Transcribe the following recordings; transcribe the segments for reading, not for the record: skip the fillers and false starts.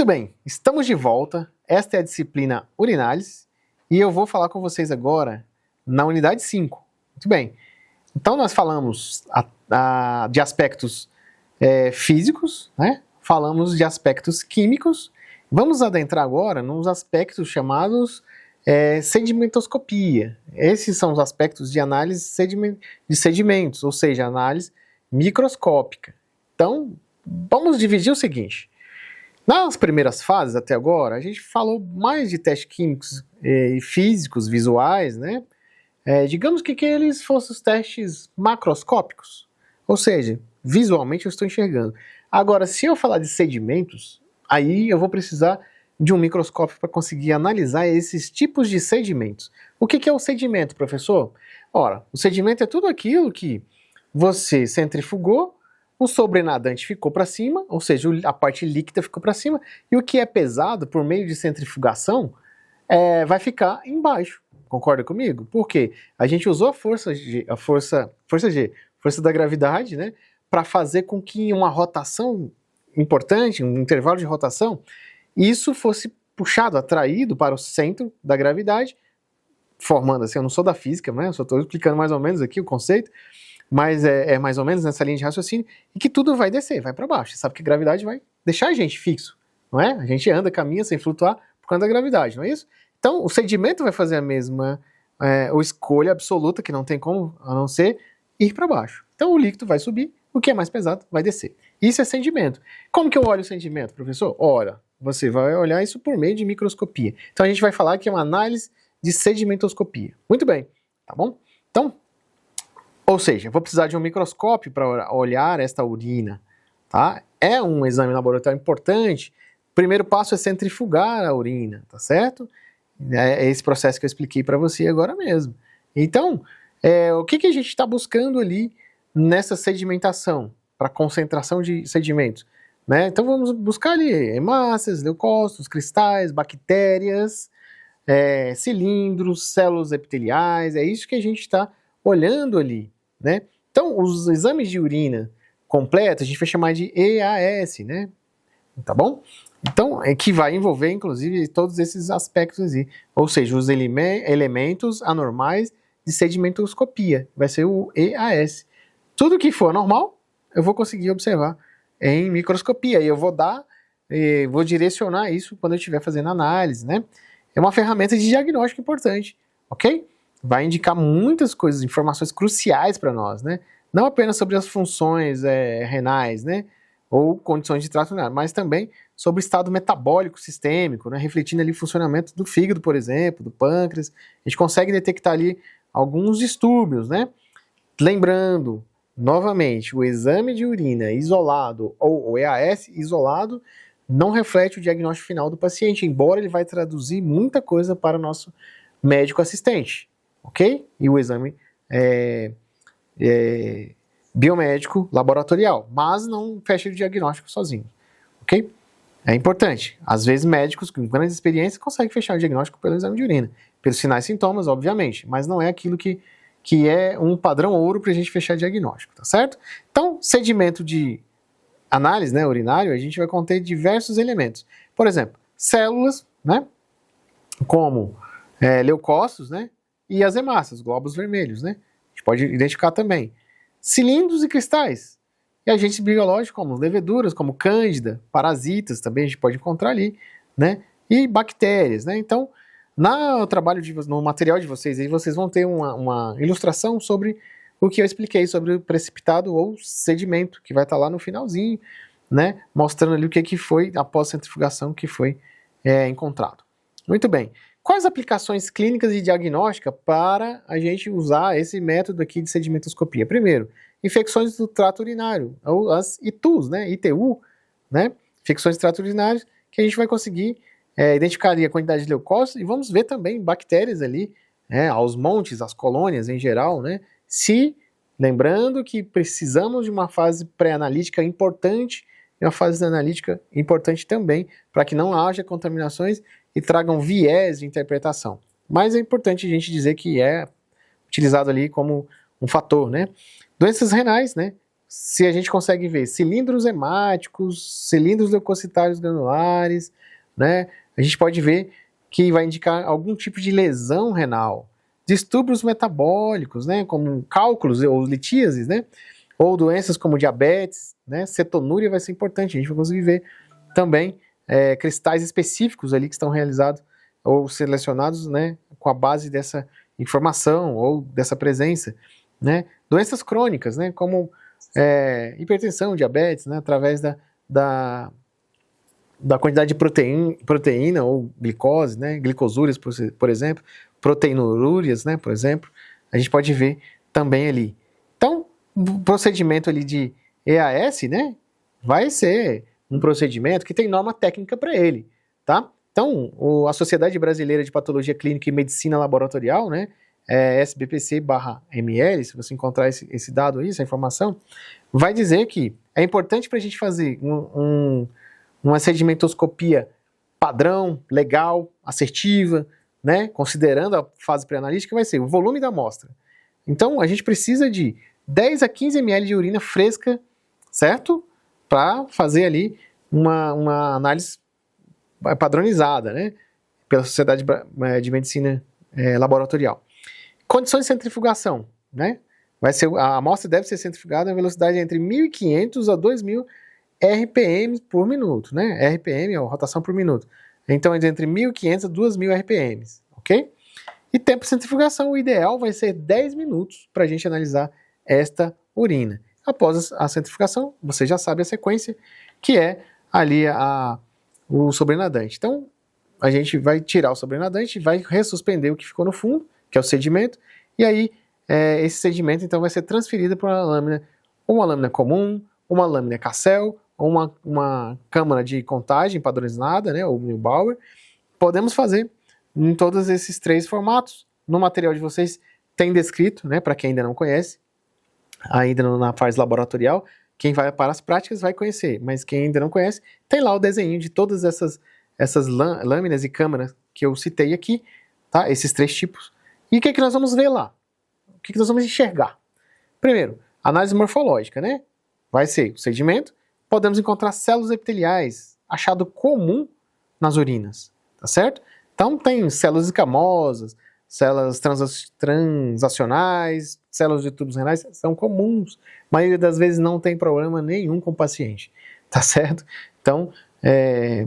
Muito bem, estamos de volta. Esta é a disciplina Urinálise e eu vou falar com vocês agora na unidade 5. Muito bem, então nós falamos de aspectos físicos, né? Falamos de aspectos químicos. Vamos adentrar agora nos aspectos chamados sedimentoscopia. Esses são os aspectos de análise de sedimentos, ou seja, análise microscópica. Então, vamos dividir o seguinte. Nas primeiras fases, até agora, a gente falou mais de testes químicos e físicos, visuais, né? Digamos que eles fossem os testes macroscópicos, ou seja, visualmente eu estou enxergando. Agora, se eu falar de sedimentos, aí eu vou precisar de um microscópio para conseguir analisar esses tipos de sedimentos. O que é o sedimento, professor? Ora, o sedimento é tudo aquilo que você centrifugou, o sobrenadante ficou para cima, ou seja, a parte líquida ficou para cima, e o que é pesado por meio de centrifugação vai ficar embaixo. Concorda comigo? Por quê? A gente usou a força G, força da gravidade, né, para fazer com que uma rotação importante, um intervalo de rotação, isso fosse puxado, atraído para o centro da gravidade, formando assim, eu não sou da física, né, eu só estou explicando mais ou menos aqui o conceito, mas é mais ou menos nessa linha de raciocínio, e que tudo vai descer, vai para baixo. Você sabe que a gravidade vai deixar a gente fixo, não é? A gente anda, caminha sem flutuar por conta da gravidade, não é isso? Então, o sedimento vai fazer a mesma escolha absoluta, que não tem como, a não ser ir para baixo. Então, o líquido vai subir, o que é mais pesado vai descer. Isso é sedimento. Como que eu olho o sedimento, professor? Ora, você vai olhar isso por meio de microscopia. Então, a gente vai falar que é uma análise de sedimentoscopia. Muito bem, tá bom? Então, ou seja, eu vou precisar de um microscópio para olhar esta urina, tá? É um exame laboratorial importante. O primeiro passo é centrifugar a urina, tá certo? É esse processo que eu expliquei para você agora mesmo. Então, o que a gente está buscando ali nessa sedimentação, para concentração de sedimentos? Né? Então, vamos buscar ali hemácias, leucócitos, cristais, bactérias, cilindros, células epiteliais, é isso que a gente está olhando ali, né? Então, os exames de urina completos, a gente vai chamar de EAS, né? Tá bom? Então, que vai envolver, inclusive, todos esses aspectos aí, ou seja, os elementos anormais de sedimentoscopia, vai ser o EAS. Tudo que for anormal, eu vou conseguir observar em microscopia, e eu vou direcionar isso quando eu estiver fazendo análise, né? É uma ferramenta de diagnóstico importante, ok? Vai indicar muitas coisas, informações cruciais para nós, né? Não apenas sobre as funções renais, né? Ou condições de trato urinário, mas também sobre o estado metabólico sistêmico, né? Refletindo ali o funcionamento do fígado, por exemplo, do pâncreas. A gente consegue detectar ali alguns distúrbios, né? Lembrando, novamente, o exame de urina isolado ou o EAS isolado não reflete o diagnóstico final do paciente, embora ele vai traduzir muita coisa para o nosso médico assistente, ok? E o exame biomédico laboratorial, mas não fecha o diagnóstico sozinho, ok? É importante. Às vezes médicos com grandes experiências conseguem fechar o diagnóstico pelo exame de urina, pelos sinais e sintomas, obviamente, mas não é aquilo que é um padrão ouro para a gente fechar diagnóstico, tá certo? Então, sedimento de análise, né, urinário, a gente vai conter diversos elementos. Por exemplo, células, né, como leucócitos, né, e as hemácias, glóbulos vermelhos, né, a gente pode identificar também. Cilindros e cristais, e agentes biológicos como leveduras, como cândida, parasitas, também a gente pode encontrar ali, né, e bactérias, né. Então, no material de vocês, aí vocês vão ter uma ilustração sobre o que eu expliquei sobre o precipitado ou sedimento, que vai estar lá no finalzinho, né, mostrando ali o que foi, após centrifugação, que foi encontrado. Muito bem. Quais aplicações clínicas e diagnóstica para a gente usar esse método aqui de sedimentoscopia? Primeiro, infecções do trato urinário, ou as ITUs, né, ITU, né, infecções do trato urinário, que a gente vai conseguir identificar ali a quantidade de leucócitos e vamos ver também bactérias ali, aos montes, as colônias em geral, né, lembrando que precisamos de uma fase pré-analítica importante e uma fase analítica importante também, para que não haja contaminações e tragam viés de interpretação. Mas é importante a gente dizer que é utilizado ali como um fator, né? Doenças renais, né? se a gente consegue ver cilindros hemáticos, cilindros leucocitários granulares, né? A gente pode ver que vai indicar algum tipo de lesão renal, distúrbios metabólicos, né? Como cálculos ou litíases, né? Ou doenças como diabetes, né? Cetonúria vai ser importante, a gente vai conseguir ver também cristais específicos ali que estão realizados ou selecionados, né? Com a base dessa informação ou dessa presença, né? Doenças crônicas, né? Como hipertensão, diabetes, né? Através da quantidade de proteína ou glicose, né? Glicosúrias, por exemplo, proteinurúrias, né? Por exemplo, a gente pode ver também ali. Então, o procedimento ali de EAS, né? Vai ser um procedimento que tem norma técnica para ele, tá? Então, a Sociedade Brasileira de Patologia Clínica e Medicina Laboratorial, né? SBPC/ml, se você encontrar esse dado aí, essa informação, vai dizer que é importante para a gente fazer uma sedimentoscopia padrão, legal, assertiva, né? Considerando a fase pré-analítica, vai ser o volume da amostra. Então, a gente precisa de 10 a 15 ml de urina fresca, certo? Para fazer ali uma análise padronizada, né? Pela Sociedade de Medicina Laboratorial. Condições de centrifugação, né? A amostra deve ser centrifugada a velocidade entre 1.500 a 2.000 RPM por minuto, né? RPM é a rotação por minuto. Então, é entre 1.500 a 2.000 RPM, ok? E tempo de centrifugação, o ideal vai ser 10 minutos para a gente analisar esta urina. Após a centrifugação, você já sabe a sequência, que é ali o sobrenadante. Então, a gente vai tirar o sobrenadante e vai ressuspender o que ficou no fundo, que é o sedimento, e aí esse sedimento então vai ser transferido para uma lâmina comum, uma lâmina Cassel, ou uma câmara de contagem padronizada, né, ou Neubauer. Podemos fazer em todos esses 3 formatos. No material de vocês tem descrito, né, para quem ainda não conhece, ainda na fase laboratorial, quem vai para as práticas vai conhecer, mas quem ainda não conhece, tem lá o desenho de todas essas lâminas e câmaras que eu citei aqui, tá? Esses 3 tipos. E o que nós vamos ver lá? O que nós vamos enxergar? Primeiro, análise morfológica, né? Vai ser o sedimento, podemos encontrar células epiteliais, achado comum nas urinas, tá certo? Então tem células escamosas, células transacionais, células de tubos renais, são comuns. A maioria das vezes não tem problema nenhum com o paciente, tá certo? Então,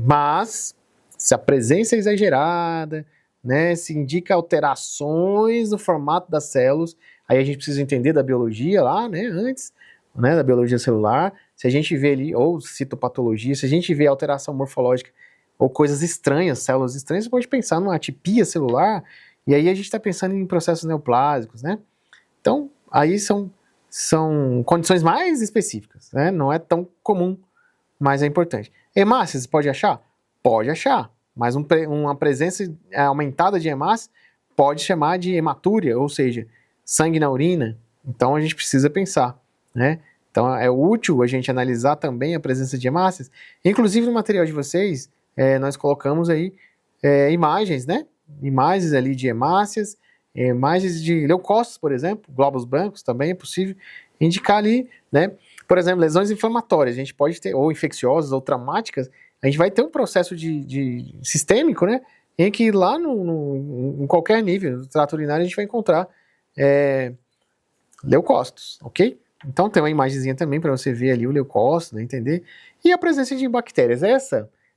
mas se a presença é exagerada, né, se indica alterações no formato das células, aí a gente precisa entender da biologia lá, né, antes, né, da biologia celular. Se a gente vê ali, ou citopatologia, se a gente vê alteração morfológica ou coisas estranhas, células estranhas, você pode pensar numa atipia celular, e aí a gente está pensando em processos neoplásicos, né? Então, aí são condições mais específicas, né? Não é tão comum, mas é importante. Hemácias, pode achar? Pode achar, mas uma presença aumentada de hemácias pode chamar de hematúria, ou seja, sangue na urina. Então, a gente precisa pensar, né? Então, é útil a gente analisar também a presença de hemácias. Inclusive, no material de vocês, nós colocamos aí imagens, né? Imagens ali de hemácias, imagens de leucócitos, por exemplo, glóbulos brancos também é possível indicar ali, né? Por exemplo, lesões inflamatórias, a gente pode ter, ou infecciosas, ou traumáticas, a gente vai ter um processo de sistêmico, né? Em que lá em qualquer nível do trato urinário a gente vai encontrar leucócitos, ok? Então tem uma imagenzinha também para você ver ali o leucócito, né, entender? E a presença de bactérias,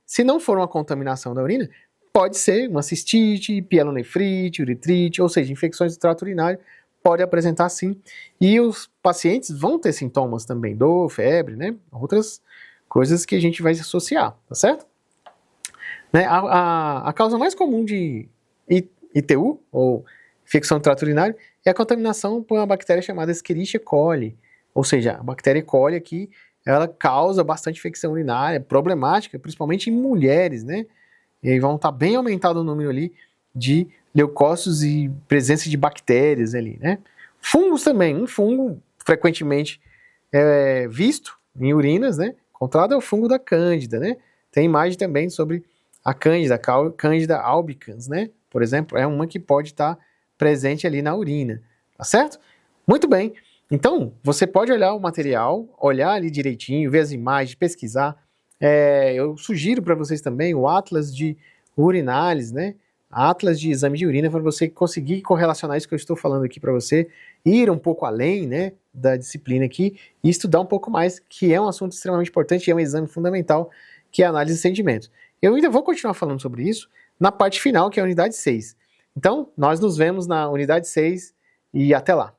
se não for uma contaminação da urina, pode ser uma cistite, pielonefrite, uretrite, ou seja, infecções do trato urinário, pode apresentar sim. E os pacientes vão ter sintomas também, dor, febre, né? Outras coisas que a gente vai associar, tá certo? Né? A causa mais comum de ITU, ou infecção do trato urinário, é a contaminação por uma bactéria chamada Escherichia coli. Ou seja, a bactéria E. coli aqui, ela causa bastante infecção urinária, problemática, principalmente em mulheres, né? E aí vão estar bem aumentado o número ali de leucócitos e presença de bactérias ali, né? Fungos também, um fungo frequentemente visto em urinas, né? Encontrado é o fungo da Cândida, né? Tem imagem também sobre a Cândida albicans, né? Por exemplo, é uma que pode estar presente ali na urina, tá certo? Muito bem. Então, você pode olhar o material, olhar ali direitinho, ver as imagens, pesquisar. Eu sugiro para vocês também o Atlas de Urinálise, né? Atlas de exame de urina, para você conseguir correlacionar isso que eu estou falando aqui para você, ir um pouco além, né, da disciplina aqui e estudar um pouco mais, que é um assunto extremamente importante e é um exame fundamental, que é a análise de sedimentos. Eu ainda vou continuar falando sobre isso na parte final, que é a unidade 6. Então, nós nos vemos na unidade 6 e até lá.